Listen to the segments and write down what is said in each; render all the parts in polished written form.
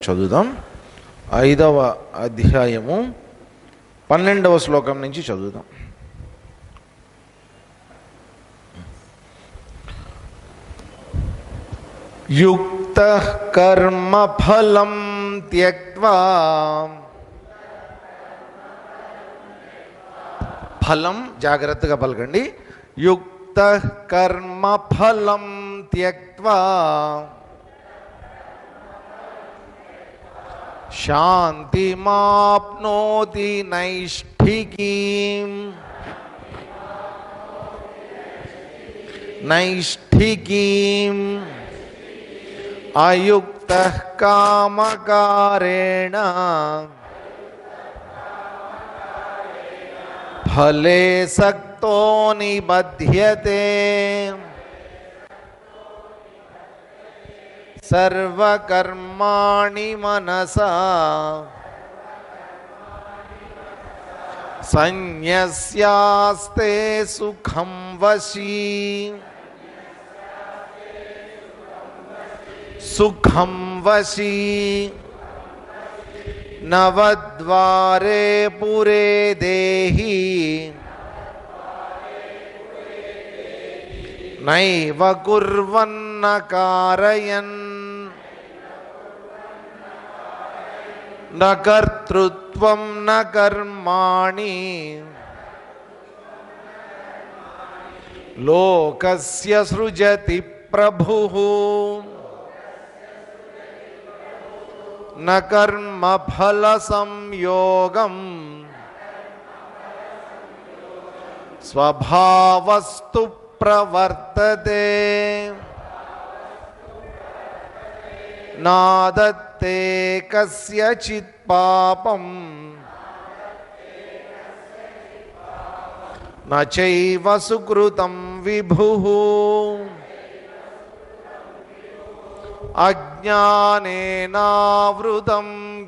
చదువుదాం. 5వ అధ్యాయము 12వ శ్లోకం నుంచి చదువుదాం. యుక్తః కర్మ ఫలం త్యక్త్వా, ఫలం జాగ్రత్తగా పలకండి. యుక్తః కర్మ ఫలం త్యక్త్వా శాంతిమాప్నోతి నైష్ఠికీం. నైష్ఠికీం అయుక్తః కామకారేణ ఫలే సక్తో నిబధ్యతే. సర్వకర్మాణి మనసా సన్యస్యాస్తే సుఖం వశీ. సుఖం వశీ నవద్వారే పురే దేహి నైవ కుర్వన్న కారయన్ న కర్తృత్వం న కర్మాణి లోకస్య సృజతి ప్రభుః. న కర్మఫల సంయోగం స్వభావస్తు ప్రవర్తతే. నాదత్తే కస్యచిత్ పాపం నచైవ సుకృతం విభుః. అజ్ఞానేనావృతం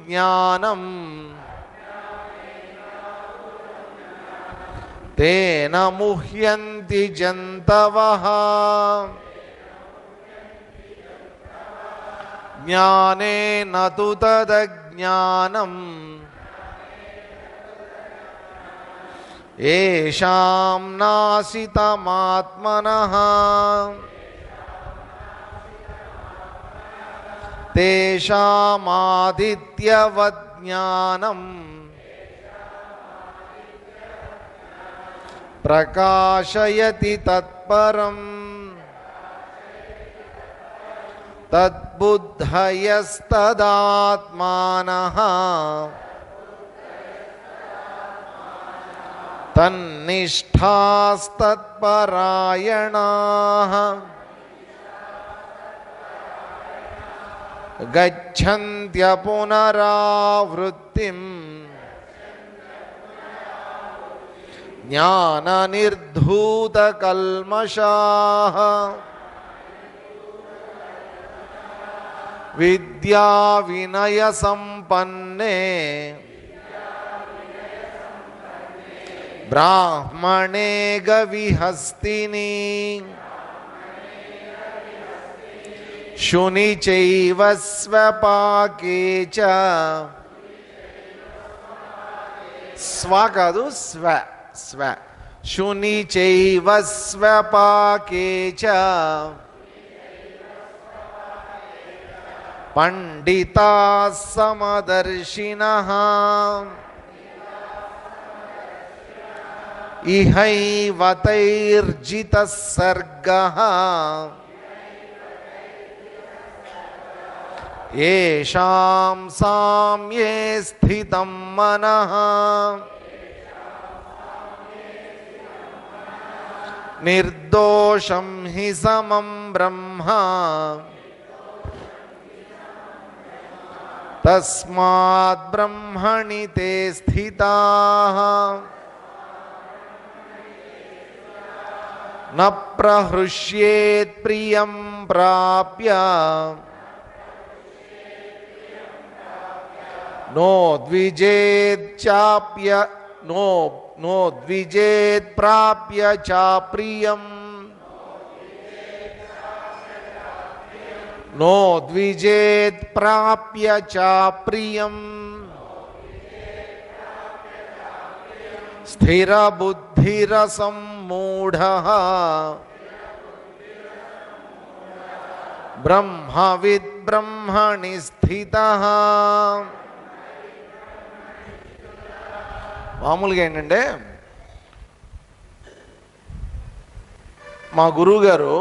జ్ఞానం తేన ముహ్యంతి జంతవః. జ్ఞానేన తు తదజ్ఞానం ఏషాం నాశితమాత్మనః. తేషామాదిత్యవద్ జ్ఞానం ప్రకాశయతి తత్పరం. తద్బుద్ధయస్తదాత్మానః తన్నిష్ఠాస్తత్పరాయణాః గచ్చంత్య పునరావృత్తిం జ్ఞాననిర్ధూతకల్మషాః. విద్యా వినయ సంపన్నే బ్రాహ్మణే గవిహస్తిని శుని చైవ స్వపాకే చ. స్వ కాదు స్వ, స్వ. శుని చైవ స్వపాకే చ పండితాః సమదర్శినః. ఇహైవ తైర్జితః సర్గః ఏషాం సామ్యే స్థితం మనః. నిర్దోషం హి సమం బ్రహ్మ తస్మాత్ బ్రహ్మణి తే స్థితాః. న ప్రహృష్యేత్ ప్రియం ప్రాప్య నోద్విజేత్ ప్రాప్య చ ప్రియం నో ద్విజేత్ ప్రాప్య చ ప్రియం స్థిర బుద్ధిరసమ్మూఢః బ్రహ్మవిద్ బ్రహ్మణి స్థితః. మామూలుగా ఏంటంటే మా గురువు గారు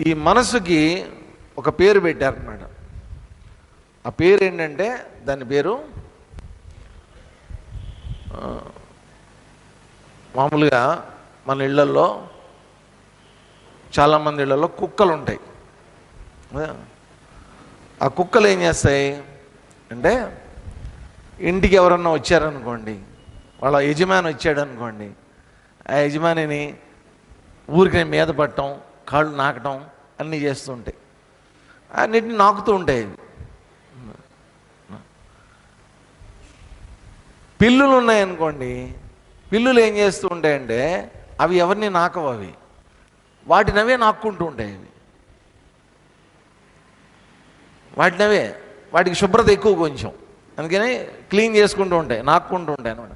ఈ మనసుకి ఒక పేరు పెట్టారన్నమాట. ఆ పేరు ఏంటంటే దాని పేరు మామూలుగా మన ఇళ్లలో చాలామంది ఇళ్లలో కుక్కలు ఉంటాయి. ఆ కుక్కలు ఏం చేస్తాయి అంటే ఇంటికి ఎవరన్నా వచ్చారనుకోండి, వాళ్ళ యజమాని వచ్చాడు అనుకోండి, ఆ యజమానిని ఊరికి మీద పట్టడం, కాళ్ళు నాకటం అన్నీ చేస్తూ ఉంటాయి. అన్నిటిని నాకుతూ ఉంటాయి. పిల్లులు ఉన్నాయనుకోండి, పిల్లులు ఏం చేస్తూ ఉంటాయంటే అవి ఎవరిని నాకవు, అవి వాటినవే నాక్కుంటూ ఉంటాయి. అవి వాటినవే, వాటికి శుభ్రత ఎక్కువ కొంచెం, అందుకని క్లీన్ చేసుకుంటూ ఉంటాయి, నాక్కుంటూ ఉంటాయి అన్నమాట.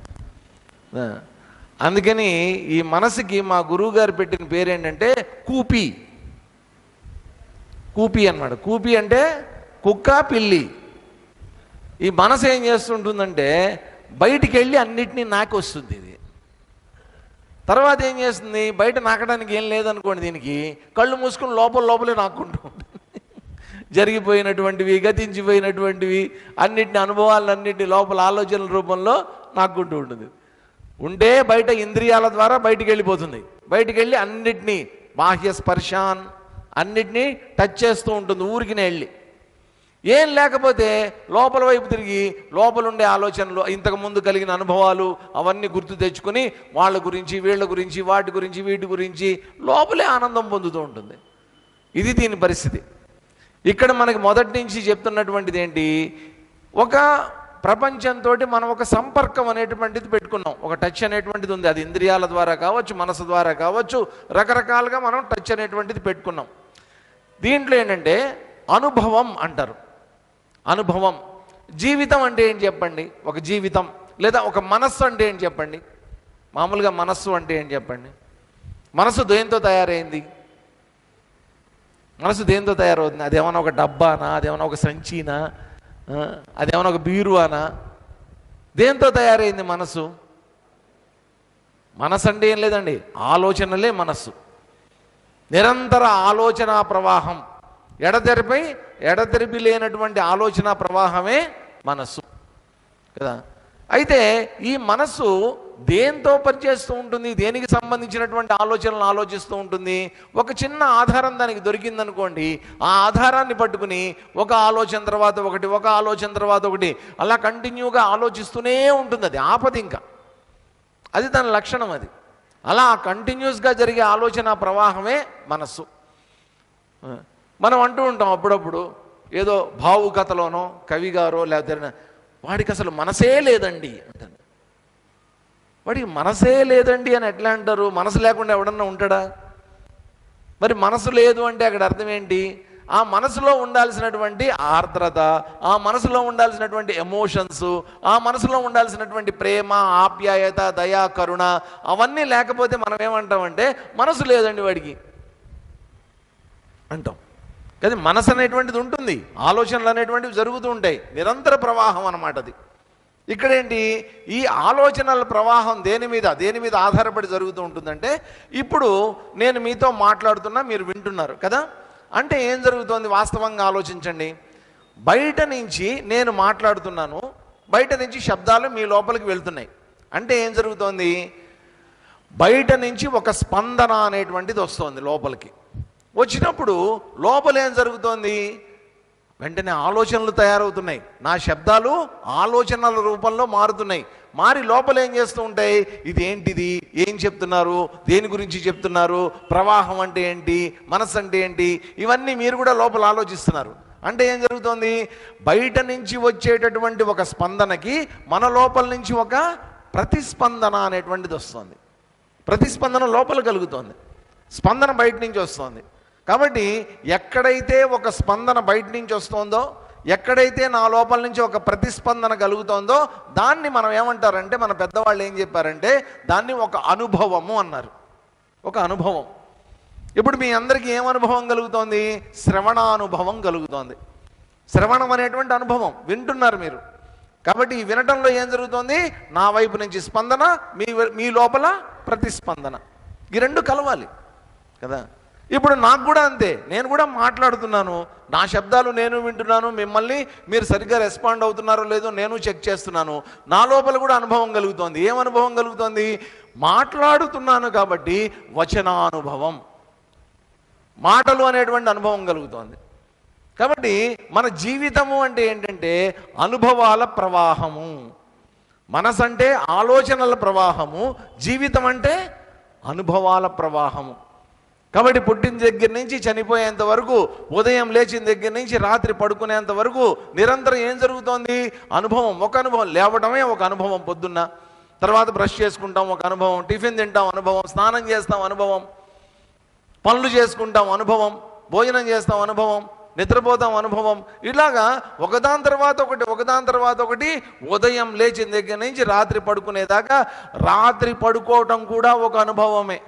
అందుకని ఈ మనసుకి మా గురువు గారు పెట్టిన పేరు ఏంటంటే కూపి. కూపి అన్నమాట. కూపి అంటే కుక్క, పిల్లి. ఈ మనసు ఏం చేస్తుంటుందంటే బయటికి వెళ్ళి అన్నిటినీ నాకి వస్తుంది. ఇది తర్వాత ఏం చేస్తుంది, బయట నాకడానికి ఏం లేదనుకోండి, దీనికి కళ్ళు మూసుకుని లోపలే నాక్కుంటూ ఉంటుంది. జరిగిపోయినటువంటివి, గతించిపోయినటువంటివి అన్నిటిని, అనుభవాలన్నింటినీ లోపల ఆలోచనల రూపంలో నాక్కుంటూ ఉంటుంది. ఉంటే బయట ఇంద్రియాల ద్వారా బయటికి వెళ్ళిపోతుంది. బయటికి వెళ్ళి అన్నిటినీ, బాహ్య స్పర్శాన్ అన్నిటినీ టచ్ చేస్తూ ఉంటుంది ఊరికినే వెళ్ళి. ఏం లేకపోతే లోపల వైపు తిరిగి లోపలుండే ఆలోచనలు, ఇంతకుముందు కలిగిన అనుభవాలు అవన్నీ గుర్తు తెచ్చుకొని వాళ్ళ గురించి, వీళ్ళ గురించి, వాటి గురించి, వీటి గురించి లోపలే ఆనందం పొందుతూ ఉంటుంది. ఇది దీని పరిస్థితి. ఇక్కడ మనకి మొదటి నుంచి చెప్తున్నటువంటిది ఏంటి, ఒక ప్రపంచంతో మనం ఒక సంపర్కం అనేటువంటిది పెట్టుకున్నాం. ఒక టచ్ అనేటువంటిది ఉంది. అది ఇంద్రియాల ద్వారా కావచ్చు, మనసు ద్వారా కావచ్చు, రకరకాలుగా మనం టచ్ అనేటువంటిది పెట్టుకున్నాం. దీంట్లో ఏంటంటే అనుభవం అంటారు. అనుభవం. జీవితం అంటే ఏం చెప్పండి, ఒక జీవితం. లేదా ఒక మనస్సు అంటే ఏం చెప్పండి. మామూలుగా మనస్సు అంటే ఏం చెప్పండి. మనసు దేంతో తయారైంది? మనసు దేంతో తయారవుతుంది? అదేమన్నా ఒక డబ్బానా, అదేమన్నా ఒక సంచీనా, అదేమన్నా ఒక బీరువానా? దేంతో తయారైంది మనసు? మనసు అంటే ఏం లేదండి, ఆలోచనలే మనస్సు. నిరంతర ఆలోచన ప్రవాహం, ఎడతెరిపి లేనటువంటి ఆలోచన ప్రవాహమే మనస్సు కదా. అయితే ఈ మనస్సు దేంతో పనిచేస్తూ ఉంటుంది, దేనికి సంబంధించినటువంటి ఆలోచనలు ఆలోచిస్తూ ఉంటుంది. ఒక చిన్న ఆధారం దానికి దొరికిందనుకోండి, ఆ ఆధారాన్ని పట్టుకుని ఒక ఆలోచన తర్వాత ఒకటి, ఒక ఆలోచన తర్వాత ఒకటి, అలా కంటిన్యూగా ఆలోచిస్తూనే ఉంటుంది. అది ఆపది ఇంకా. అది దాని లక్షణం. అది అలా కంటిన్యూస్గా జరిగే ఆలోచన ప్రవాహమే మనస్సు. మనం అంటూ ఉంటాం అప్పుడప్పుడు, ఏదో భావుకథలోనో కవిగారో లేకపోతే వాడికి అసలు మనసే లేదండి అంటారు. వాడికి మనసే లేదండి అని ఎట్లా అంటారు? మనసు లేకుండా ఎవడన్నా ఉంటాడా? మరి మనసు లేదు అంటే అక్కడ అర్థం ఏంటి? ఆ మనసులో ఉండాల్సినటువంటి ఆర్ద్రత, ఆ మనసులో ఉండాల్సినటువంటి ఎమోషన్స్, ఆ మనసులో ఉండాల్సినటువంటి ప్రేమ, ఆప్యాయత, దయా, కరుణ అవన్నీ లేకపోతే మనం ఏమంటామంటే మనసు లేదండి వాడికి అంటాం. కానీ మనసు అనేటువంటిది ఉంటుంది, ఆలోచనలు అనేటువంటివి జరుగుతూ ఉంటాయి, నిరంతర ప్రవాహం అన్నమాట అది. ఇక్కడేంటి, ఈ ఆలోచనల ప్రవాహం దేని మీద ఆధారపడి జరుగుతూ ఉంటుందంటే, ఇప్పుడు నేను మీతో మాట్లాడుతున్నా, మీరు వింటున్నారు కదా. అంటే ఏం జరుగుతోంది వాస్తవంగా ఆలోచించండి. బయట నుంచి నేను మాట్లాడుతున్నాను, బయట నుంచి శబ్దాలు మీ లోపలికి వెళ్తున్నాయి. అంటే ఏం జరుగుతోంది, బయట నుంచి ఒక స్పందన అనేటువంటిది వస్తుంది లోపలికి. వచ్చినప్పుడు లోపల ఏం జరుగుతోంది, వెంటనే ఆలోచనలు తయారవుతున్నాయి. నా శబ్దాలు ఆలోచనల రూపంలో మారుతున్నాయి. మారి లోపల ఏం చేస్తూ ఉంటాయి, ఇది ఏంటిది, ఏం చెప్తున్నారు, దేని గురించి చెప్తున్నారు, ప్రవాహం అంటే ఏంటి, మనస్సు అంటే ఏంటి, ఇవన్నీ మీరు కూడా లోపల ఆలోచిస్తున్నారు. అంటే ఏం జరుగుతోంది, బయట నుంచి వచ్చేటటువంటి ఒక స్పందనకి మన లోపల నుంచి ఒక ప్రతిస్పందన అనేటువంటిది వస్తుంది. ప్రతిస్పందన లోపల కలుగుతోంది, స్పందన బయట నుంచి వస్తుంది. కాబట్టి ఎక్కడైతే ఒక స్పందన బయట నుంచి వస్తుందో, ఎక్కడైతే నా లోపల నుంచి ఒక ప్రతిస్పందన కలుగుతుందో దాన్ని మనం ఏమంటారంటే, మన పెద్దవాళ్ళు ఏం చెప్పారంటే దాన్ని ఒక అనుభవము అన్నారు. ఒక అనుభవం. ఇప్పుడు మీ అందరికీ ఏం అనుభవం కలుగుతోంది? శ్రవణానుభవం కలుగుతోంది. శ్రవణం అనేటువంటి అనుభవం వింటున్నారు మీరు. కాబట్టి ఈ వినటంలో ఏం జరుగుతోంది? నా వైపు నుంచి స్పందన, మీ లోపల ప్రతిస్పందన. ఈ రెండు కలవాలి కదా. ఇప్పుడు నాకు కూడా అంతే, నేను కూడా మాట్లాడుతున్నాను, నా శబ్దాలు నేను వింటున్నాను, మిమ్మల్ని మీరు సరిగ్గా రెస్పాండ్ అవుతున్నారో లేదో నేను చెక్ చేస్తున్నాను. నా లోపల కూడా అనుభవం కలుగుతోంది. ఏం అనుభవం కలుగుతోంది? మాట్లాడుతున్నాను కాబట్టి వచనానుభవం, మాటలు అనేటువంటి అనుభవం కలుగుతోంది. కాబట్టి మన జీవితము అంటే ఏంటంటే అనుభవాల ప్రవాహము. మనసు అంటే ఆలోచనల ప్రవాహము, జీవితం అంటే అనుభవాల ప్రవాహము. కాబట్టి పుట్టిన దగ్గర నుంచి చనిపోయేంత వరకు, ఉదయం లేచిన దగ్గర నుంచి రాత్రి పడుకునేంత వరకు నిరంతరం ఏం జరుగుతోంది? అనుభవం. ఒక అనుభవం. లేవడమే ఒక అనుభవం, పొద్దున్న. తర్వాత బ్రష్ చేసుకుంటాం ఒక అనుభవం, టిఫిన్ తింటాం అనుభవం, స్నానం చేస్తాం అనుభవం, పనులు చేసుకుంటాం అనుభవం, భోజనం చేస్తాం అనుభవం, నిద్రపోతాం అనుభవం. ఇలాగా ఒకదాని తర్వాత ఒకటి, ఒకదాని తర్వాత ఒకటి, ఉదయం లేచిన దగ్గర నుంచి రాత్రి పడుకునేదాకా. రాత్రి పడుకోవటం కూడా ఒక అనుభవమే.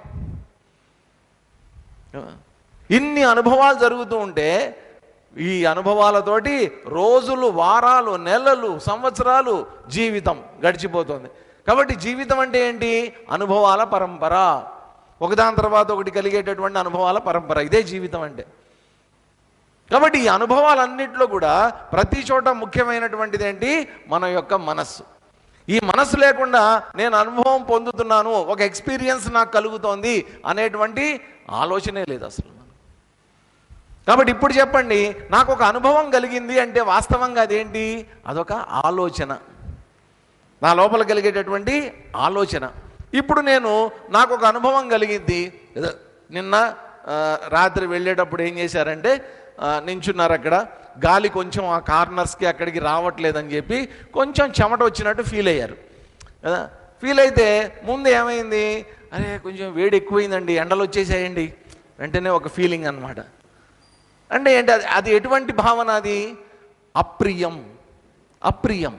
ఇన్ని అనుభవాలు జరుగుతూ ఉంటే ఈ అనుభవాలతోటి రోజులు, వారాలు, నెలలు, సంవత్సరాలు, జీవితం గడిచిపోతుంది. కాబట్టి జీవితం అంటే ఏంటి? అనుభవాల పరంపర. ఒకదాని తర్వాత ఒకటి కలిగేటటువంటి అనుభవాల పరంపర, ఇదే జీవితం అంటే. కాబట్టి ఈ అనుభవాలన్నింటిలో కూడా ప్రతి చోట ముఖ్యమైనటువంటిది ఏంటి? మన యొక్క మనస్సు. ఈ మనస్సు లేకుండా నేను అనుభవం పొందుతున్నాను, ఒక ఎక్స్పీరియన్స్ నాకు కలుగుతోంది అనేటువంటి ఆలోచనే లేదు అసలు. కాబట్టి ఇప్పుడు చెప్పండి, నాకు ఒక అనుభవం కలిగింది అంటే వాస్తవంగా అదేంటి? అదొక ఆలోచన, నా లోపల కలిగేటటువంటి ఆలోచన. ఇప్పుడు నాకు ఒక అనుభవం కలిగింది. నిన్న రాత్రి వెళ్ళేటప్పుడు ఏం చేశారంటే, నించున్నారు అక్కడ, గాలి కొంచెం ఆ కార్నర్స్కి అక్కడికి రావట్లేదని చెప్పి కొంచెం చెమట వచ్చినట్టు ఫీల్ అయ్యారు కదా. ఫీల్ అయితే ముందు ఏమైంది? అరే కొంచెం వేడి ఎక్కువైందండి, ఎండలు వచ్చేసేయండి, వెంటనే ఒక ఫీలింగ్ అన్నమాట. అంటే ఏంటి అది? ఎటువంటి భావన అది? అప్రియం. అప్రియం.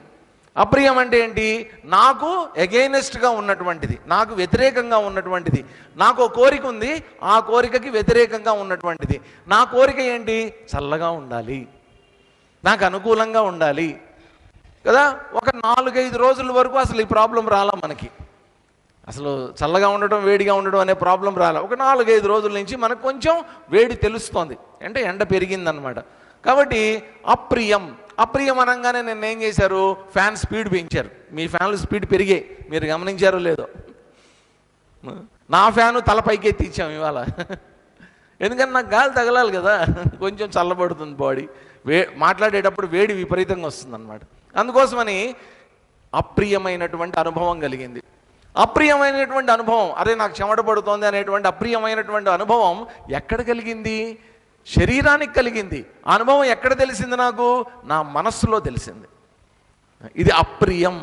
అప్రియం అంటే ఏంటి? నాకు ఎగైనెస్ట్గా ఉన్నటువంటిది, నాకు వ్యతిరేకంగా ఉన్నటువంటిది. నాకు కోరిక ఉంది, ఆ కోరికకి వ్యతిరేకంగా ఉన్నటువంటిది. నా కోరిక ఏంటి? చల్లగా ఉండాలి, నాకు అనుకూలంగా ఉండాలి కదా. ఒక 4-5 రోజుల వరకు అసలు ఈ ప్రాబ్లం రాలా మనకి. అసలు చల్లగా ఉండడం, వేడిగా ఉండడం అనే ప్రాబ్లం రాలా. ఒక 4-5 రోజుల నుంచి మనకు కొంచెం వేడి తెలుస్తోంది, అంటే ఎండ పెరిగిందనమాట. కాబట్టి అప్రియం. అప్రియం అనగానే నిన్న ఏం చేశారు? ఫ్యాన్ స్పీడ్ పెంచారు. మీ ఫ్యాన్లు స్పీడ్ పెరిగాయి, మీరు గమనించారో లేదో. నా ఫ్యాను తల పైకి ఎత్తి ఇచ్చాం ఇవాళ, ఎందుకంటే నాకు గాలి తగలాలి కదా, కొంచెం చల్లబడుతుంది బాడీ. మాట్లాడేటప్పుడు వేడి విపరీతంగా వస్తుంది అనమాట. అందుకోసమని అప్రియమైనటువంటి అనుభవం కలిగింది. అప్రియమైనటువంటి అనుభవం, అరే నాకు చెమట పడుతోంది అనేటువంటి అప్రియమైనటువంటి అనుభవం ఎక్కడ కలిగింది? శరీరానికి కలిగింది. ఆ అనుభవం ఎక్కడ తెలిసింది? నాకు నా మనస్సులో తెలిసింది. ఇది అప్రియం.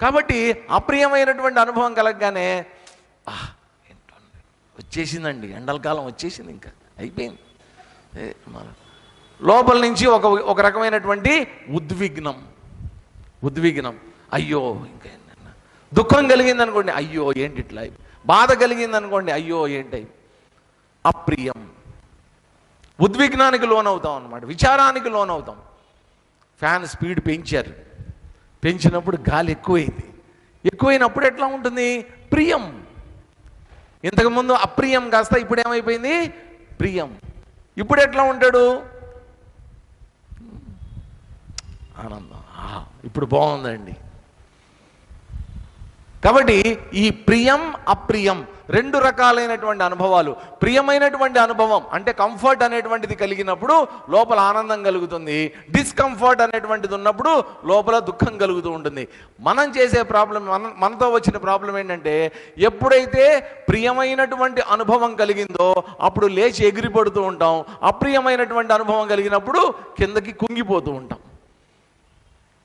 కాబట్టి అప్రియమైనటువంటి అనుభవం కలగగానే వచ్చేసిందండి, ఎండలకాలం వచ్చేసింది, ఇంకా అయిపోయింది. లోపల నుంచి ఒక రకమైనటువంటి ఉద్విగ్నం. ఉద్విగ్నం. అయ్యో ఇంకా దుఃఖం కలిగింది అనుకోండి, అయ్యో ఏంటి ఇట్లా. బాధ కలిగింది అనుకోండి, అయ్యో ఏంటి. అప్రియం. ఉద్విగ్నానికి లోనవుతాం అన్నమాట, విచారానికి లోనవుతాం. ఫ్యాన్ స్పీడ్ పెంచారు, పెంచినప్పుడు గాలి ఎక్కువైంది. ఎక్కువైనప్పుడు ఎట్లా ఉంటుంది? ప్రియం. ఇంతకుముందు అప్రియం కాస్త ఇప్పుడు ఏమైపోయింది? ప్రియం. ఇప్పుడు ఎట్లా ఉంటాడు? ఆనందం. ఇప్పుడు బాగుందండి. కాబట్టి ఈ ప్రియం, అప్రియం రెండు రకాలైనటువంటి అనుభవాలు. ప్రియమైనటువంటి అనుభవం అంటే కంఫర్ట్ అనేటువంటిది కలిగినప్పుడు లోపల ఆనందం కలుగుతుంది. డిస్కంఫర్ట్ అనేటువంటిది ఉన్నప్పుడు లోపల దుఃఖం కలుగుతూ ఉంటుంది. మనం చేసే ప్రాబ్లం, మనతో వచ్చిన ప్రాబ్లం ఏంటంటే, ఎప్పుడైతే ప్రియమైనటువంటి అనుభవం కలిగిందో అప్పుడు లేచి ఎగిరిపడుతూ ఉంటాం. అప్రియమైనటువంటి అనుభవం కలిగినప్పుడు కిందకి కుంగిపోతూ ఉంటాం.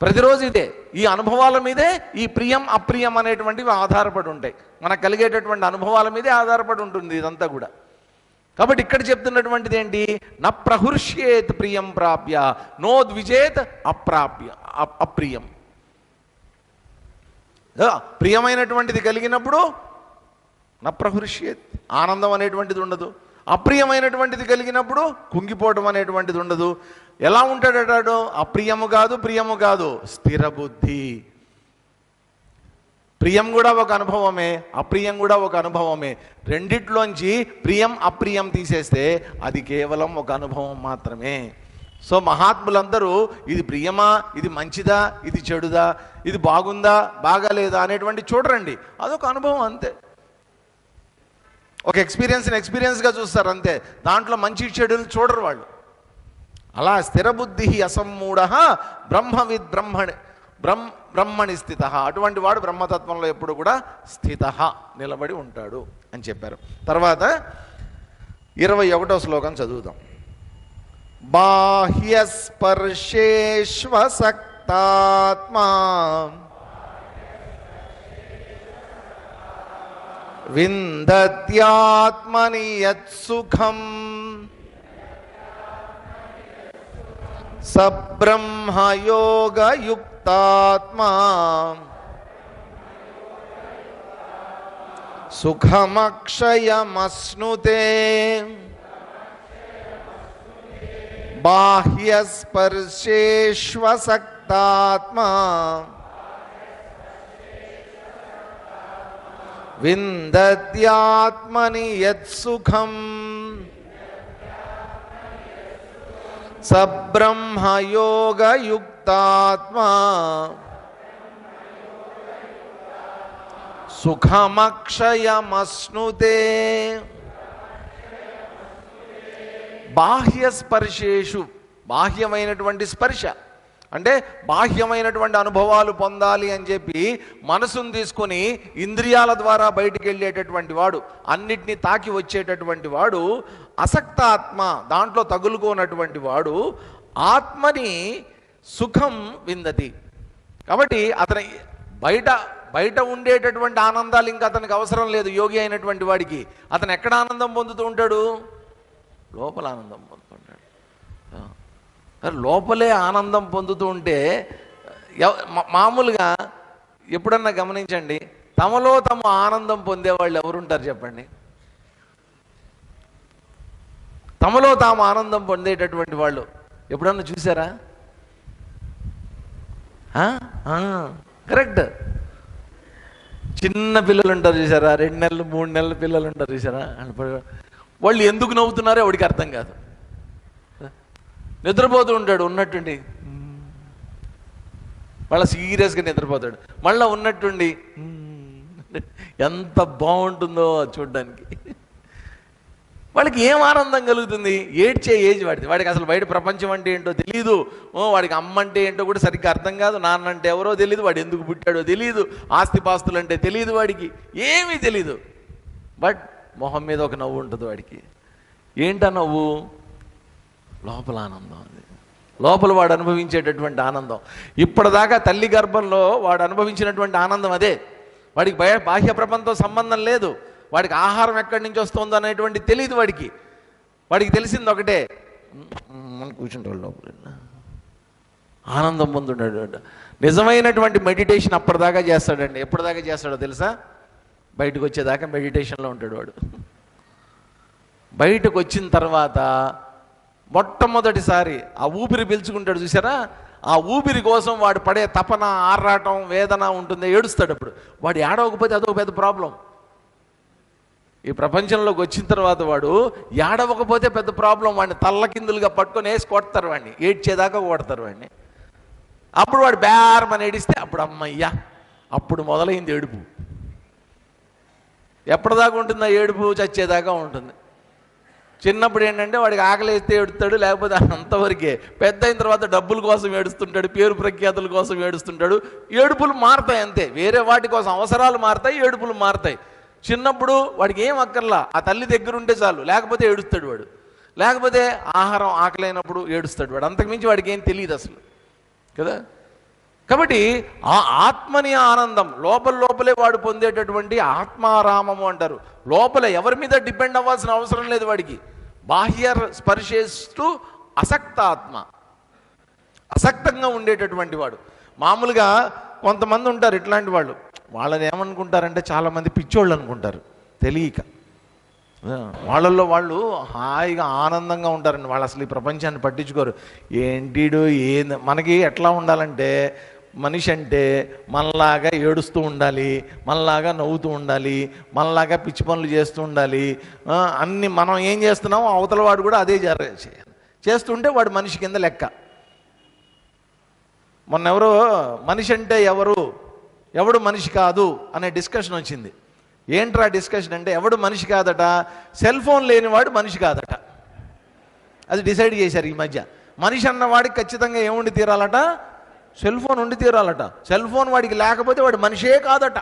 ప్రతిరోజు ఇదే, ఈ అనుభవాల మీదే ఈ ప్రియం, అప్రియం అనేటువంటివి ఆధారపడి ఉంటాయి. మనకు కలిగేటటువంటి అనుభవాల మీదే ఆధారపడి ఉంటుంది ఇదంతా కూడా. కాబట్టి ఇక్కడ చెప్తున్నటువంటిది ఏంటి? న ప్రహృష్యేత్ ప్రియం ప్రాప్య నోద్విజేత్ అప్రియం. ప్రియమైనటువంటిది కలిగినప్పుడు న ప్రహృష్యేత్, ఆనందం అనేటువంటిది ఉండదు. అప్రియమైనటువంటిది కలిగినప్పుడు కుంగిపోవడం అనేటువంటిది ఉండదు. ఎలా ఉంటాడటాడు? అప్రియము కాదు, ప్రియము కాదు, స్థిర బుద్ధి. ప్రియం కూడా ఒక అనుభవమే, అప్రియం కూడా ఒక అనుభవమే. రెండిట్లోంచి ప్రియం అప్రియం తీసేస్తే అది కేవలం ఒక అనుభవం మాత్రమే. సో మహాత్ములందరూ ఇది ప్రియమా, ఇది మంచిదా, ఇది చెడుదా, ఇది బాగుందా బాగాలేదా అనేటువంటి చూడరండి. అదొక అనుభవం అంతే. ఒక ఎక్స్పీరియన్స్గా చూస్తారు అంతే. దాంట్లో మంచి చెడులు చూడరు వాళ్ళు. అలా స్థిరబుద్ధి అసమ్మూఢ బ్రహ్మవిద్ బ్రహ్మణి స్థిత. అటువంటి వాడు బ్రహ్మతత్వంలో ఎప్పుడు కూడా స్థిత, నిలబడి ఉంటాడు అని చెప్పారు. తర్వాత 21వ శ్లోకం చదువుదాం. బాహ్యస్పర్శేష్వసక్తాత్మా విందత్యాత్మని యత్సుఖం సబ్రహ్మయోగయుక్తాత్మా సుఖమక్షయమశ్నుతే. బాహ్యస్పర్శేష్వసక్తాత్మా విందత్యాత్మని యత్సుఖం సబ్రహ్మయోగయుక్తాత్మా సుఖమక్షయమశ్నుతే. బాహ్యస్పర్శేషు, బాహ్యమైనటువంటి స్పర్శ అంటే బాహ్యమైనటువంటి అనుభవాలు పొందాలి అని చెప్పి మనసును తీసుకొని ఇంద్రియాల ద్వారా బయటికి వెళ్ళేటటువంటి వాడు, అన్నిటినీ తాకి వచ్చేటటువంటి వాడు అసక్తాత్మ, దాంట్లో తగులుకోనటువంటి వాడు ఆత్మని సుఖం విందతి. కాబట్టి అతని బయట ఉండేటటువంటి ఆనందాలు ఇంకా అతనికి అవసరం లేదు. యోగి అయినటువంటి వాడికి అతను ఎక్కడ ఆనందం పొందుతూ ఉంటాడు? లోపల ఆనందం పొందుతుంటాడు. లోపలే ఆనందం పొందుతూ ఉంటే మామూలుగా ఎప్పుడన్నా గమనించండి, తమలో తమ ఆనందం పొందేవాళ్ళు ఎవరుంటారు చెప్పండి? తమలో తాము ఆనందం పొందేటటువంటి వాళ్ళు ఎప్పుడన్నా చూసారా? కరెక్ట్. చిన్న పిల్లలు ఉంటారు చూసారా, 2 నెలలు 3 నెలల పిల్లలు ఉంటారు చూసారా, వాళ్ళు ఎందుకు నవ్వుతున్నారో వాడికి అర్థం కాదు. నిద్రపోతూ ఉంటాడు, ఉన్నట్టుండి మళ్ళీ సీరియస్గా నిద్రపోతాడు, మళ్ళీ ఉన్నట్టుండి ఎంత బాగుంటుందో చూడడానికి. వాడికి ఏం ఆనందం కలుగుతుంది? ఏడ్చే ఏజ్ వాడికి అసలు బయట ప్రపంచం అంటే ఏంటో తెలియదు. వాడికి అమ్మ అంటే ఏంటో కూడా సరిగ్గా అర్థం కాదు, నాన్న అంటే ఎవరో తెలియదు, వాడు ఎందుకు పుట్టాడో తెలియదు, ఆస్తిపాస్తులు అంటే తెలియదు, వాడికి ఏమీ తెలీదు. బట్ మొహం మీద ఒక నవ్వు ఉంటుంది వాడికి. ఏంటా నవ్వు? లోపల ఆనందం. అది లోపల వాడు అనుభవించేటటువంటి ఆనందం. ఇప్పటిదాకా తల్లి గర్భంలో వాడు అనుభవించినటువంటి ఆనందం అదే. వాడికి బాహ్య ప్రపంచంతో సంబంధం లేదు. వాడికి ఆహారం ఎక్కడి నుంచి వస్తుందో అనేటువంటి తెలియదు వాడికి. వాడికి తెలిసింది ఒకటే, మనం కూర్చుంటాడు లోపల ఆనందం పొందుంటాడు. నిజమైనటువంటి మెడిటేషన్ అప్పటిదాకా చేస్తాడండి. ఎప్పటిదాకా చేస్తాడో తెలుసా? బయటకు వచ్చేదాకా మెడిటేషన్లో ఉంటాడు వాడు. బయటకు వచ్చిన తర్వాత మొట్టమొదటిసారి ఆ ఊపిరి పీల్చుకుంటాడు చూసారా, ఆ ఊపిరి కోసం వాడు పడే తపన, ఆరాటం, వేదన ఉంటుంది, ఏడుస్తాడు. అప్పుడు వాడు ఏడవకపోతే అదొక పెద్ద ప్రాబ్లం. ఈ ప్రపంచంలోకి వచ్చిన తర్వాత వాడు ఏడవకపోతే పెద్ద ప్రాబ్లం. వాడిని తల్లకిందులుగా పట్టుకొని వేసి కొడతారు, వాడిని ఏడ్చేదాకా కొడతారు వాడిని. అప్పుడు వాడు బేరమని ఏడిస్తే అప్పుడు అమ్మయ్యా, అప్పుడు మొదలైంది ఏడుపు. ఎప్పటిదాకా ఉంటుంది ఆ ఏడుపు? చచ్చేదాకా ఉంటుంది. చిన్నప్పుడు ఏంటంటే వాడికి ఆకలి వేస్తే ఏడుస్తాడు, లేకపోతే అంతవరకే. పెద్ద అయిన తర్వాత డబ్బుల కోసం ఏడుస్తుంటాడు, పేరు ప్రఖ్యాతుల కోసం ఏడుస్తుంటాడు. ఏడుపులు మారుతాయి అంతే, వేరే వాటి కోసం అవసరాలు మారుతాయి, ఏడుపులు మారుతాయి. చిన్నప్పుడు వాడికి ఏం అక్కర్లా, ఆ తల్లి దగ్గర ఉంటే చాలు, లేకపోతే ఏడుస్తాడు వాడు. లేకపోతే ఆహారం ఆకలైనప్పుడు ఏడుస్తాడు వాడు. అంతకుమించి వాడికి ఏం తెలియదు అసలు కదా. కాబట్టి ఆ ఆత్మని ఆనందం లోపలే వాడు పొందేటటువంటి ఆత్మారామము అంటారు. లోపల ఎవరి మీద డిపెండ్ అవ్వాల్సిన అవసరం లేదు వాడికి. బాహ్య స్పర్శేస్తూ అసక్తాత్మ, అసక్తంగా ఉండేటటువంటి వాడు. మామూలుగా కొంతమంది ఉంటారు ఇట్లాంటి వాళ్ళు. వాళ్ళని ఏమనుకుంటారంటే చాలామంది పిచ్చోళ్ళు అనుకుంటారు తెలియక. వాళ్ళల్లో వాళ్ళు హాయిగా ఆనందంగా ఉంటారండి. వాళ్ళు అసలు ఈ ప్రపంచాన్ని పట్టించుకోరు. ఏంటిడు మనకి ఎట్లా ఉండాలంటే, మనిషి అంటే మనలాగా ఏడుస్తూ ఉండాలి, మనలాగా నవ్వుతూ ఉండాలి, మనలాగా పిచ్చి పనులు చేస్తూ ఉండాలి. అన్ని మనం ఏం చేస్తున్నామో అవతల వాడు కూడా అదే చేస్తుంటే వాడు మనిషి కింద లెక్క. మొన్న ఎవరో మనిషి అంటే ఎవడు మనిషి కాదు అనే డిస్కషన్ వచ్చింది. ఏంట్రా డిస్కషన్ అంటే, ఎవడు మనిషి కాదట, సెల్ ఫోన్ లేనివాడు మనిషి కాదట. అది డిసైడ్ చేశారు ఈ మధ్య. మనిషి అన్నవాడికి ఖచ్చితంగా ఏముండి తీరాలట, సెల్ ఫోన్ ఉండి తీరాలట. సెల్ ఫోన్ వాడికి లేకపోతే వాడు మనిషే కాదట.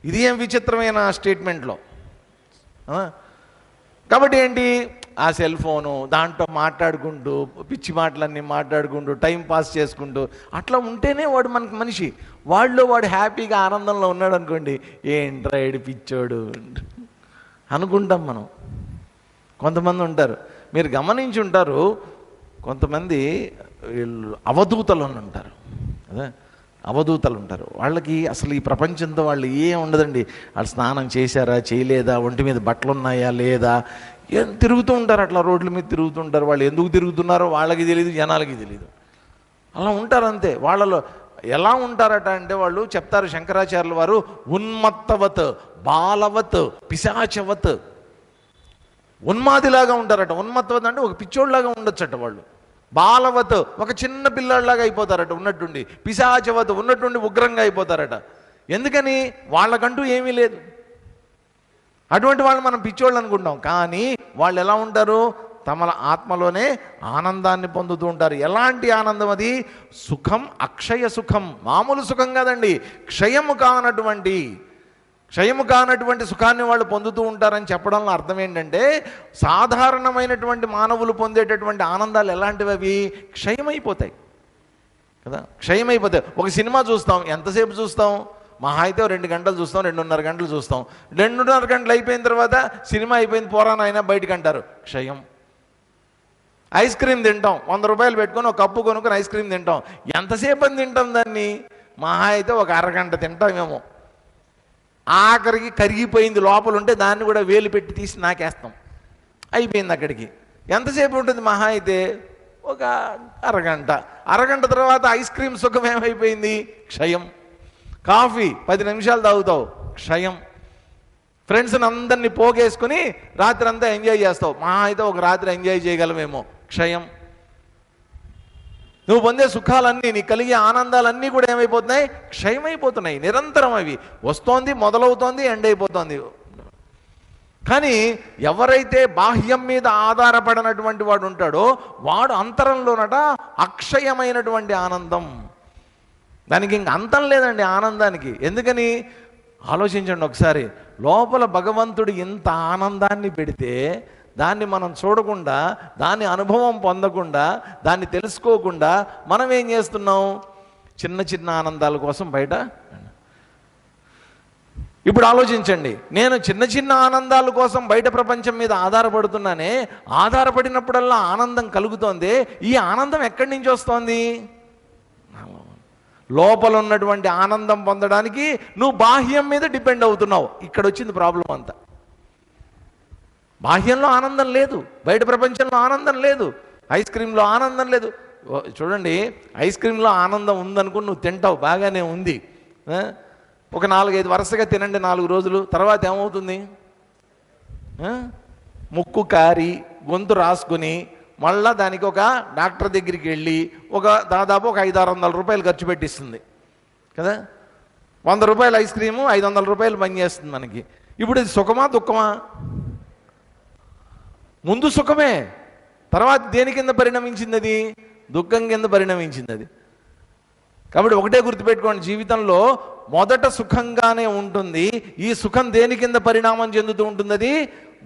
ఇది ఏం విచిత్రమైన స్టేట్మెంట్లో. కాబట్టి ఏంటి, ఆ సెల్ ఫోను దాంట్లో మాట్లాడుకుంటూ పిచ్చి మాటలన్నీ మాట్లాడుకుంటూ టైం పాస్ చేసుకుంటూ అట్లా ఉంటేనే వాడు మనకి మనిషి. వాడు హ్యాపీగా ఆనందంలో ఉన్నాడు అనుకోండి, ఏంట్రా ఏడు పిచ్చోడు అనుకుంటాం మనం. కొంతమంది ఉంటారు, మీరు గమనించి ఉంటారు, కొంతమంది వీళ్ళు అవధూతలు అని ఉంటారు అదే, అవధూతలు ఉంటారు. వాళ్ళకి అసలు ఈ ప్రపంచంతో వాళ్ళు ఏం ఉండదండి. వాళ్ళు స్నానం చేశారా చేయలేదా, ఒంటి మీద బట్టలు ఉన్నాయా లేదా, ఏం తిరుగుతూ ఉంటారు, అట్లా రోడ్ల మీద తిరుగుతూ ఉంటారు. వాళ్ళు ఎందుకు తిరుగుతున్నారో వాళ్ళకి తెలియదు, జనాలకి తెలియదు. అలా ఉంటారు అంతే. వాళ్ళలో ఎలా ఉంటారట అంటే, వాళ్ళు చెప్తారు శంకరాచార్యుల వారు, ఉన్మత్తవత్ బాలవత్ పిశాచవత్, ఉన్మాదిలాగా ఉంటారట. ఉన్మత్తవత్ అంటే ఒక పిచ్చోళ్ళలాగా ఉండొచ్చట వాళ్ళు. బాలవత్ ఒక చిన్న పిల్లాడిలాగా అయిపోతారట ఉన్నట్టుండి. పిశాచవత్ ఉన్నట్టుండి ఉగ్రంగా అయిపోతారట. ఎందుకని, వాళ్ళకంటూ ఏమీ లేదు. అటువంటి వాళ్ళు మనం పిచ్చోళ్ళు అనుకుంటాం. కానీ వాళ్ళు ఎలా ఉంటారు, తమ ఆత్మలోనే ఆనందాన్ని పొందుతూ ఉంటారు. ఎలాంటి ఆనందం అది, సుఖం అక్షయ సుఖం, మామూలు సుఖం కాదండి, క్షయము కానటువంటి సుఖాన్ని వాళ్ళు పొందుతూ ఉంటారని చెప్పడంలో అర్థం ఏంటంటే, సాధారణమైనటువంటి మానవులు పొందేటటువంటి ఆనందాలు ఎలాంటివి, అవి క్షయమైపోతాయి కదా, క్షయమైపోతాయి. ఒక సినిమా చూస్తాం, ఎంతసేపు చూస్తాం, మహా అయితే 2 గంటలు చూస్తాం, 2.5 గంటలు చూస్తాం. 2.5 గంటలు అయిపోయిన తర్వాత సినిమా అయిపోయింది పోరాన అయినా బయటకు అంటారు, క్షయం. ఐస్ క్రీమ్ తింటాం, 100 రూపాయలు పెట్టుకొని ఒక కప్పు కొనుక్కొని ఐస్ క్రీమ్ తింటాం. ఎంతసేపు అని తింటాం దాన్ని, మహా అయితే ఒక అరగంట తింటామేమో. ఆఖరికి కరిగిపోయింది లోపల ఉంటే దాన్ని కూడా వేలు పెట్టి తీసి నాకేస్తాం, అయిపోయింది అక్కడికి. ఎంతసేపు ఉంటుంది, మహా అయితే ఒక అరగంట తర్వాత ఐస్ క్రీమ్ సుఖం ఏమైపోయింది, క్షయం. కాఫీ 10 నిమిషాలు తాగుతావు, క్షయం. ఫ్రెండ్స్ని అందరినీ పోగేసుకుని రాత్రి అంతా ఎంజాయ్ చేస్తావు, మహా అయితే ఒక రాత్రి ఎంజాయ్ చేయగలమేమో, క్షయం. నువ్వు పొందే సుఖాలన్నీ, నీకు కలిగే ఆనందాలన్నీ కూడా ఏమైపోతున్నాయి, క్షయమైపోతున్నాయి. నిరంతరం అవి వస్తోంది, మొదలవుతోంది, ఎండ్ అయిపోతుంది. కానీ ఎవరైతే బాహ్యం మీద ఆధారపడినటువంటి వాడు ఉంటాడో, వాడు అంతరంలోనట అక్షయమైనటువంటి ఆనందం. దానికి ఇంక అంతం లేదండి ఆనందానికి. ఎందుకని ఆలోచించండి ఒకసారి. లోపల భగవంతుడు ఇంత ఆనందాన్ని పెడితే దాన్ని మనం చూడకుండా, దాని అనుభవం పొందకుండా, దాన్ని తెలుసుకోకుండా మనం ఏం చేస్తున్నాం, చిన్న ఆనందాల కోసం బయట. ఇప్పుడు ఆలోచించండి, నేను చిన్న ఆనందాల కోసం బయట ప్రపంచం మీద ఆధారపడుతున్నానే, ఆధారపడినప్పుడల్లా ఆనందం కలుగుతోంది. ఈ ఆనందం ఎక్కడి నుంచి వస్తోంది, లోపల ఉన్నటువంటి ఆనందం పొందడానికి నువ్వు బాహ్యం మీద డిపెండ్ అవుతున్నావు. ఇక్కడ వచ్చింది ప్రాబ్లం అంతా. బాహ్యంలో ఆనందం లేదు, బయట ప్రపంచంలో ఆనందం లేదు, ఐస్ క్రీమ్లో ఆనందం లేదు. చూడండి, ఐస్ క్రీమ్లో ఆనందం ఉందనుకుని నువ్వు తింటావు, బాగానే ఉంది. ఒక 4-5 వరుసగా తినండి 4 రోజులు, తర్వాత ఏమవుతుంది, ముక్కు కారి గొంతు రాసుకుని మళ్ళా దానికి ఒక డాక్టర్ దగ్గరికి వెళ్ళి దాదాపు ఒక 500-600 రూపాయలు ఖర్చు పెట్టిస్తుంది కదా. 100 రూపాయలు ఐస్ క్రీము 500 రూపాయలు పని చేస్తుంది మనకి. ఇప్పుడు ఇది సుఖమా దుఃఖమా, ముందు సుఖమే, తర్వాత దేని కింద పరిణమించింది, అది దుఃఖం కింద పరిణమించింది అది. కాబట్టి ఒకటే గుర్తుపెట్టుకోండి, జీవితంలో మొదట సుఖంగానే ఉంటుంది. ఈ సుఖం దేని కింద పరిణామం చెందుతూ ఉంటుంది, అది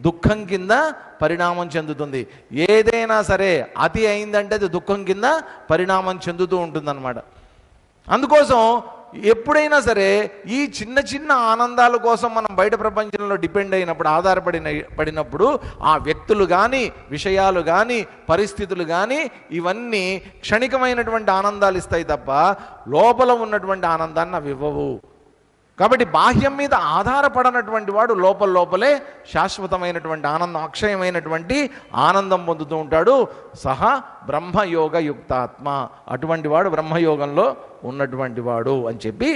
దుఃఖం కింద పరిణామం చెందుతుంది. ఏదైనా సరే అతి అయిందంటే అది దుఃఖం కింద పరిణామం చెందుతూ ఉంటుందన్నమాట. అందుకోసం ఎప్పుడైనా సరే ఈ చిన్న చిన్న ఆనందాల కోసం మనం బయట ప్రపంచంలో డిపెండ్ అయినప్పుడు, పడినప్పుడు ఆ వ్యక్తులు కానీ, విషయాలు కానీ, పరిస్థితులు కానీ ఇవన్నీ క్షణికమైనటువంటి ఆనందాలు ఇస్తాయి తప్ప లోపల ఉన్నటువంటి ఆనందాన్ని అవి ఇవ్వవు. కాబట్టి బాహ్యం మీద ఆధారపడనటువంటి వాడు లోపలే శాశ్వతమైనటువంటి ఆనందం, అక్షయమైనటువంటి ఆనందం పొందుతూ ఉంటాడు. సహా బ్రహ్మయోగ యుక్తాత్మ, అటువంటి వాడు బ్రహ్మయోగంలో ఉన్నటువంటి వాడు అని చెప్పి,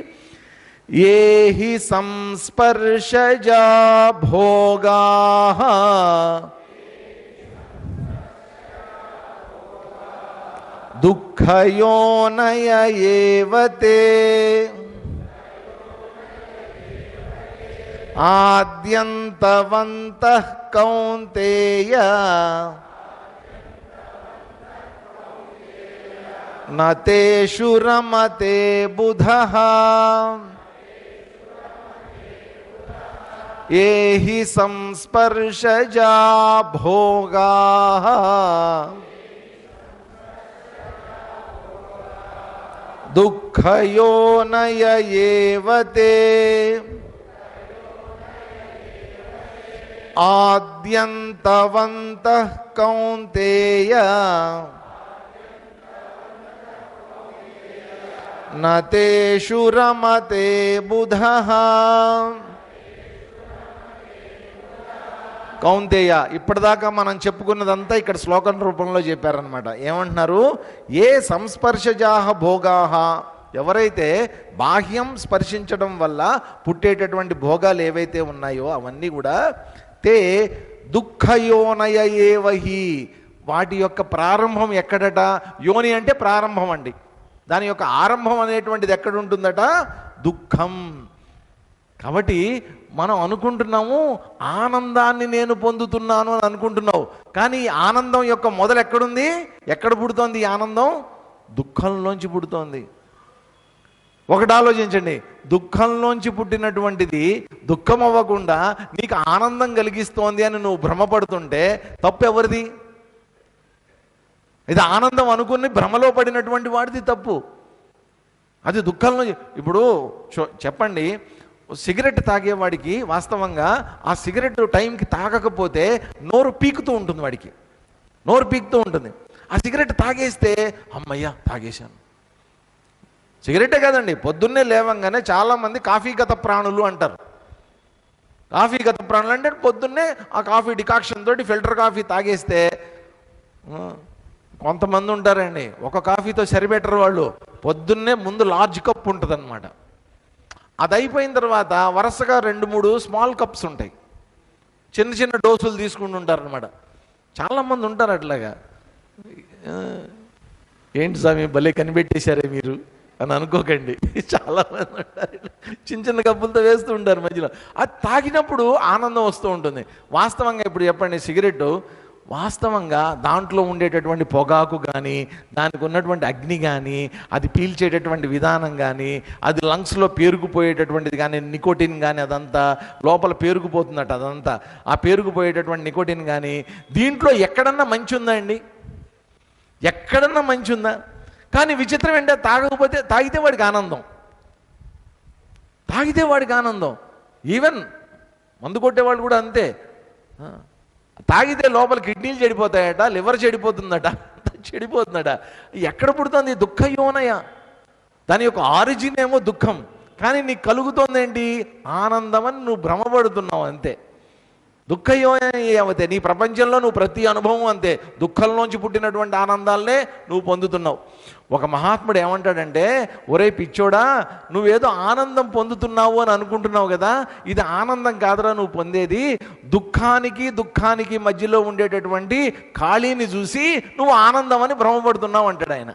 ఏహి సంస్పర్శజా భోగా దుఃఖయోనయ ఏవతే ఆద్యంతవంతః కౌంతేయ నతేషు రమతే బుధః ఏహి సంస్పర్శజా భోగాః దుఃఖయోనయ ఏవతే ఆద్యంతవంతః కౌంతేయ నతేషు రమతే బుధః. కౌంతేయ, ఇప్పటిదాకా మనం చెప్పుకున్నదంతా ఇక్కడ శ్లోకం రూపంలో చెప్పారనమాట. ఏమంటున్నారు? ఏ సంస్పర్శజాహ భోగాహ, ఎవరైతే బాహ్యం స్పర్శించడం వల్ల పుట్టేటటువంటి భోగాలు ఏవైతే ఉన్నాయో అవన్నీ కూడా తే దుఃఖయోనయ ఏవహి, వాటి యొక్క ప్రారంభం ఎక్కడట? యోని అంటే ప్రారంభం అండి. దాని యొక్క ఆరంభం అనేటువంటిది ఎక్కడ ఉంటుందట? దుఃఖం. కాబట్టి మనం అనుకుంటున్నాము ఆనందాన్ని నేను పొందుతున్నాను అని అనుకుంటున్నావు, కానీ ఆనందం యొక్క మొదలు ఎక్కడుంది? ఎక్కడ పుడుతోంది ఈ ఆనందం? దుఃఖంలోంచి పుడుతోంది. ఒకటి ఆలోచించండి, దుఃఖంలోంచి పుట్టినటువంటిది దుఃఖం అవ్వకుండా నీకు ఆనందం కలిగిస్తోంది అని నువ్వు భ్రమపడుతుంటే తప్పు ఎవరిది? ఇది ఆనందం అనుకుని భ్రమలో పడినటువంటి వాడిది తప్పు. అది దుఃఖంలో. ఇప్పుడు చెప్పండి, సిగరెట్ తాగేవాడికి వాస్తవంగా ఆ సిగరెట్ టైంకి తాగకపోతే నోరు పీకుతూ ఉంటుంది, వాడికి నోరు పీకుతూ ఉంటుంది. ఆ సిగరెట్ తాగేస్తే అమ్మయ్యా తాగేశాను. సిగరెటే కాదండి, పొద్దున్నే లేవంగానే చాలామంది కాఫీగత ప్రాణులు అంటారు. కాఫీగత ప్రాణులు అంటే పొద్దున్నే ఆ కాఫీ డికాక్షన్ తోటి ఫిల్టర్ కాఫీ తాగేస్తే, కొంతమంది ఉంటారండి ఒక కాఫీతో సరిపెట్టరు వాళ్ళు. పొద్దున్నే ముందు లార్జ్ కప్ ఉంటుంది అనమాట, అది అయిపోయిన తర్వాత వరుసగా 2-3 స్మాల్ కప్స్ ఉంటాయి, చిన్న చిన్న డోసులు తీసుకుంటూ ఉంటారనమాట. చాలామంది ఉంటారు అట్లాగా. ఏంటి స్వామి భలే కనిపెట్టేశారే మీరు అని అనుకోకండి, చాలామంది ఉంటారు చిన్న చిన్న కప్పులతో వేస్తూ ఉంటారు మధ్యలో. అది తాగినప్పుడు ఆనందం వస్తూ ఉంటుంది. వాస్తవంగా ఇప్పుడు చెప్పండి, సిగరెట్ వాస్తవంగా దాంట్లో ఉండేటటువంటి పొగాకు కానీ, దానికి ఉన్నటువంటి అగ్ని కానీ, అది పీల్చేటటువంటి విధానం కానీ, అది లంగ్స్లో పేరుకుపోయేటటువంటిది కానీ, నికోటిన్ కానీ, అదంతా లోపల పేరుకుపోతుందట. అదంతా ఆ పేరుకుపోయేటటువంటి నికోటిన్ కానీ దీంట్లో ఎక్కడన్నా మంచి ఉందా అండి? ఎక్కడన్నా మంచి ఉందా? కానీ విచిత్రం ఏంటంటే తాగితే వాడికి ఆనందం, తాగితే వాడికి ఆనందం. ఈవెన్ మందు కొట్టేవాళ్ళు కూడా అంతే. తాగితే లోపల కిడ్నీలు చెడిపోతాయట, లివర్ చెడిపోతుందట, చెడిపోతుందట. ఎక్కడ పుడుతుంది? దుఃఖయోనయ. దాని యొక్క ఆరిజిన్ ఏమో దుఃఖం, కానీ నీకు కలుగుతోంది ఏంటి? ఆనందం అని నువ్వు భ్రమపడుతున్నావు అంతే. దుఃఖయోనయవతే, నీ ప్రపంచంలో నువ్వు ప్రతి అనుభవం అంతే, దుఃఖంలోంచి పుట్టినటువంటి ఆనందాలనే నువ్వు పొందుతున్నావు. ఒక మహాత్ముడు ఏమంటాడంటే, ఒరే పిచ్చోడా, నువ్వేదో ఆనందం పొందుతున్నావు అని అనుకుంటున్నావు కదా, ఇది ఆనందం కాదురా నువ్వు పొందేది, దుఃఖానికి మధ్యలో ఉండేటటువంటి ఖాళీని చూసి నువ్వు ఆనందం అని భ్రమపడుతున్నావు అంటాడు ఆయన.